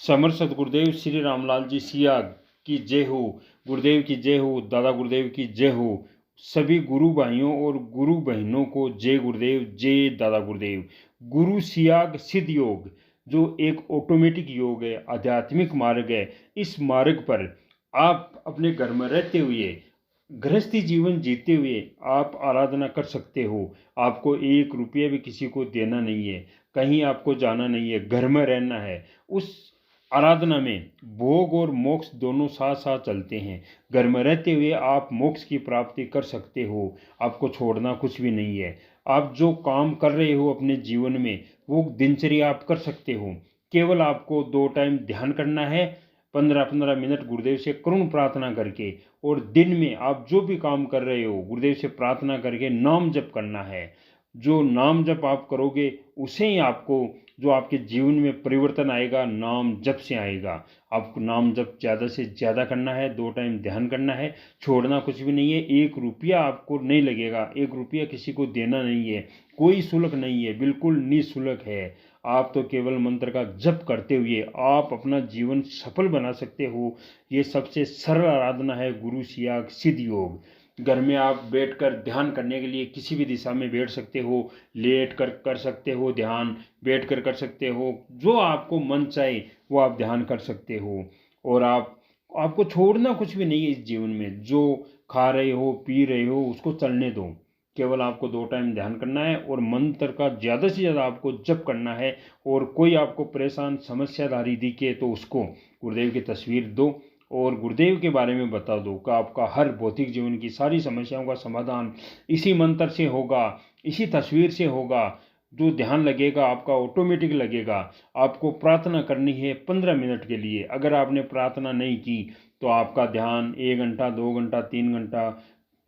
Summer Satgurudev Shri Ramlal ji Siyag की जय हो। गुरुदेव की जय हो। दादा गुरुदेव की जय हो। सभी गुरु भाइयों और गुरु बहनों को जय गुरुदेव, जय दादा गुरुदेव। गुरु सियाग सिद्ध योग जो एक ऑटोमेटिक योग है, आध्यात्मिक मार्ग है। इस मार्ग पर आप अपने घर में रहते हुए, गृहस्थी जीवन जीते हुए आप आराधना कर सकते हो। आपको 1 रुपया भी किसी को देना नहीं है, कहीं आपको जाना नहीं है, घर में रहना है। उस आराधना में भोग और मोक्ष दोनों साथ साथ चलते हैं। घर में रहते हुए आप मोक्ष की प्राप्ति कर सकते हो। आपको छोड़ना कुछ भी नहीं है। आप जो काम कर रहे हो अपने जीवन में, वो दिनचर्या आप कर सकते हो। केवल आपको 2 टाइम ध्यान करना है, 15-15 मिनट गुरुदेव से करुण प्रार्थना करके, और दिन में आप जो भी काम कर रहे हो गुरुदेव से प्रार्थना करके नाम जप करना है। जो नाम जप आप करोगे उसे ही आपको, जो आपके जीवन में परिवर्तन आएगा, नाम जप से आएगा। आपको नाम जप ज़्यादा से ज़्यादा करना है, 2 टाइम ध्यान करना है, छोड़ना कुछ भी नहीं है। 1 रुपया आपको नहीं लगेगा, 1 रुपया किसी को देना नहीं है, कोई शुल्क नहीं है, बिल्कुल निःशुल्क है। आप तो केवल मंत्र का जप करते हुए आप अपना जीवन सफल बना सकते हो। ये सबसे सरल आराधना है गुरु सियाग सिद्ध योग। घर में आप बैठकर ध्यान करने के लिए किसी भी दिशा में बैठ सकते हो, लेट कर सकते हो ध्यान, बैठकर कर सकते हो, जो आपको मन चाहे वो आप ध्यान कर सकते हो। और आपको छोड़ना कुछ भी नहीं है इस जीवन में। जो खा रहे हो पी रहे हो उसको चलने दो, केवल आपको 2 टाइम ध्यान करना है और मंत्र का ज़्यादा से ज़्यादा आपको जप करना है। और कोई आपको परेशान समस्याधारी दिखे तो उसको गुरुदेव की तस्वीर दो और गुरुदेव के बारे में बता दो कि आपका हर भौतिक जीवन की सारी समस्याओं का समाधान इसी मंत्र से होगा, इसी तस्वीर से होगा। जो ध्यान लगेगा आपका ऑटोमेटिक लगेगा। आपको प्रार्थना करनी है 15 मिनट के लिए। अगर आपने प्रार्थना नहीं की तो आपका ध्यान 1 घंटा, 2 घंटा, 3 घंटा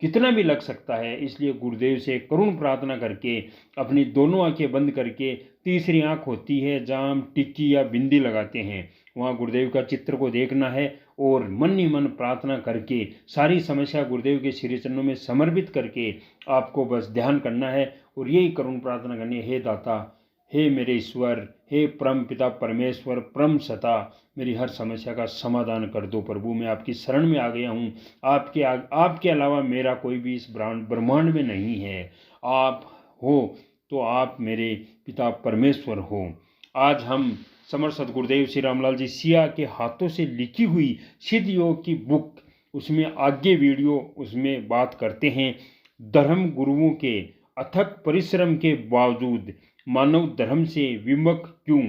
कितना भी लग सकता है। इसलिए गुरुदेव से करुण प्रार्थना करके अपनी दोनों आंखें बंद करके, तीसरी आंख होती है जहाँ हम टिक्की या बिंदी लगाते हैं, वहाँ गुरुदेव का चित्र को देखना है और मन ही मन प्रार्थना करके सारी समस्या गुरुदेव के श्री चरणों में समर्पित करके आपको बस ध्यान करना है और यही करुण प्रार्थना करनी है। हे दाता, हे मेरे ईश्वर, हे परम पिता परमेश्वर, परम सता, मेरी हर समस्या का समाधान कर दो प्रभु। मैं आपकी शरण में आ गया हूँ। आपके अलावा मेरा कोई भी इस ब्रह्मांड में नहीं है। आप हो तो आप मेरे पिता परमेश्वर हो। आज हम समर सतगुरुदेव श्री रामलाल जी सिया के हाथों से लिखी हुई सिद्ध योग की बुक, उसमें आगे वीडियो उसमें बात करते हैं। धर्म गुरुओं के अथक परिश्रम के बावजूद मानव धर्म से विमुख क्यों।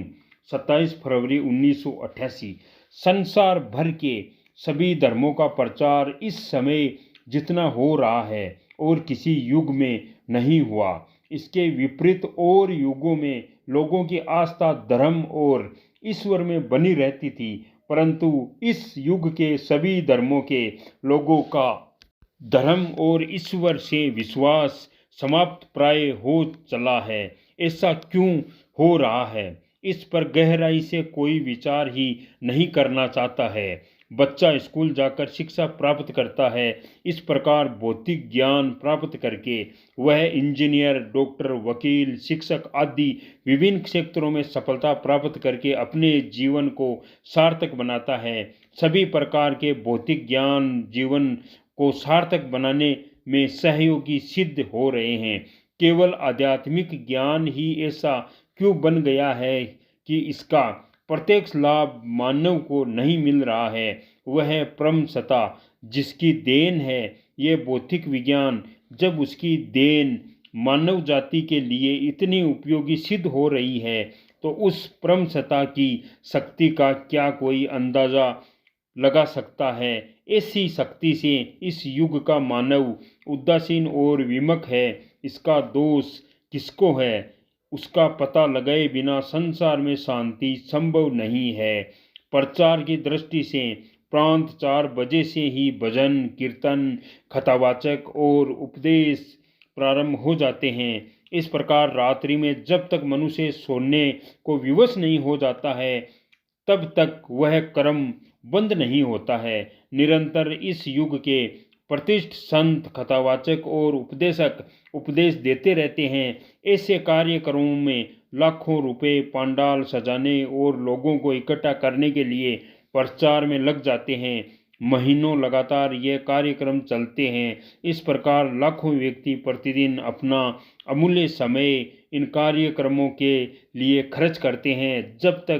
27 फरवरी 1988। संसार भर के सभी धर्मों का प्रचार इस समय जितना हो रहा है और किसी युग में नहीं हुआ। इसके विपरीत और युगों में लोगों की आस्था धर्म और ईश्वर में बनी रहती थी, परंतु इस युग के सभी धर्मों के लोगों का धर्म और ईश्वर से विश्वास समाप्त प्राय हो चला है। ऐसा क्यों हो रहा है, इस पर गहराई से कोई विचार ही नहीं करना चाहता है। बच्चा स्कूल जाकर शिक्षा प्राप्त करता है, इस प्रकार भौतिक ज्ञान प्राप्त करके वह इंजीनियर, डॉक्टर, वकील, शिक्षक आदि विभिन्न क्षेत्रों में सफलता प्राप्त करके अपने जीवन को सार्थक बनाता है। सभी प्रकार के भौतिक ज्ञान जीवन को सार्थक बनाने में सहयोगी सिद्ध हो रहे हैं। केवल आध्यात्मिक ज्ञान ही ऐसा क्यों बन गया है कि इसका प्रत्यक्ष लाभ मानव को नहीं मिल रहा है। वह परम सत्ता जिसकी देन है ये भौतिक विज्ञान, जब उसकी देन मानव जाति के लिए इतनी उपयोगी सिद्ध हो रही है तो उस परम सत्ता की शक्ति का क्या कोई अंदाजा लगा सकता है। ऐसी शक्ति से इस युग का मानव उदासीन और विमुख है। इसका दोष किसको है, उसका पता लगाए बिना संसार में शांति संभव नहीं है। प्रचार की दृष्टि से प्रांत 4 बजे से ही भजन, कीर्तन, कथावाचक और उपदेश प्रारंभ हो जाते हैं। इस प्रकार रात्रि में जब तक मनुष्य सोने को विवश नहीं हो जाता है तब तक वह कर्म बंद नहीं होता है। निरंतर इस युग के प्रतिष्ठित संत, कथावाचक और उपदेशक उपदेश देते रहते हैं। ऐसे कार्यक्रमों में लाखों रुपए पंडाल सजाने और लोगों को इकट्ठा करने के लिए प्रचार में लग जाते हैं। महीनों लगातार ये कार्यक्रम चलते हैं। इस प्रकार लाखों व्यक्ति प्रतिदिन अपना अमूल्य समय इन कार्यक्रमों के लिए खर्च करते हैं। जब तक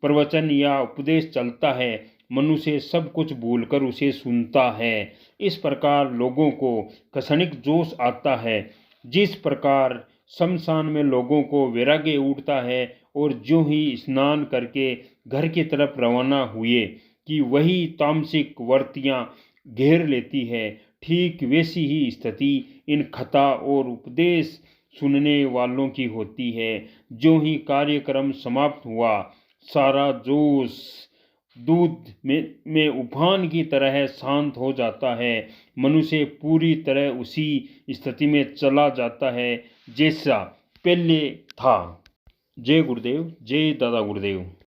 प्रवचन या उपदेश चलता है, मनुष्य सब कुछ भूलकर उसे सुनता है। इस प्रकार लोगों को क्षणिक जोश आता है। जिस प्रकार शमशान में लोगों को वैराग्य उठता है और जो ही स्नान करके घर की तरफ रवाना हुए कि वही तामसिक वर्तियाँ घेर लेती है, ठीक वैसी ही स्थिति इन कथा और उपदेश सुनने वालों की होती है। जो ही कार्यक्रम समाप्त हुआ, सारा जोश दूध में उफान की तरह शांत हो जाता है। मनुष्य पूरी तरह उसी स्थिति में चला जाता है जैसा पहले था। जय गुरुदेव, जय दादा गुरुदेव।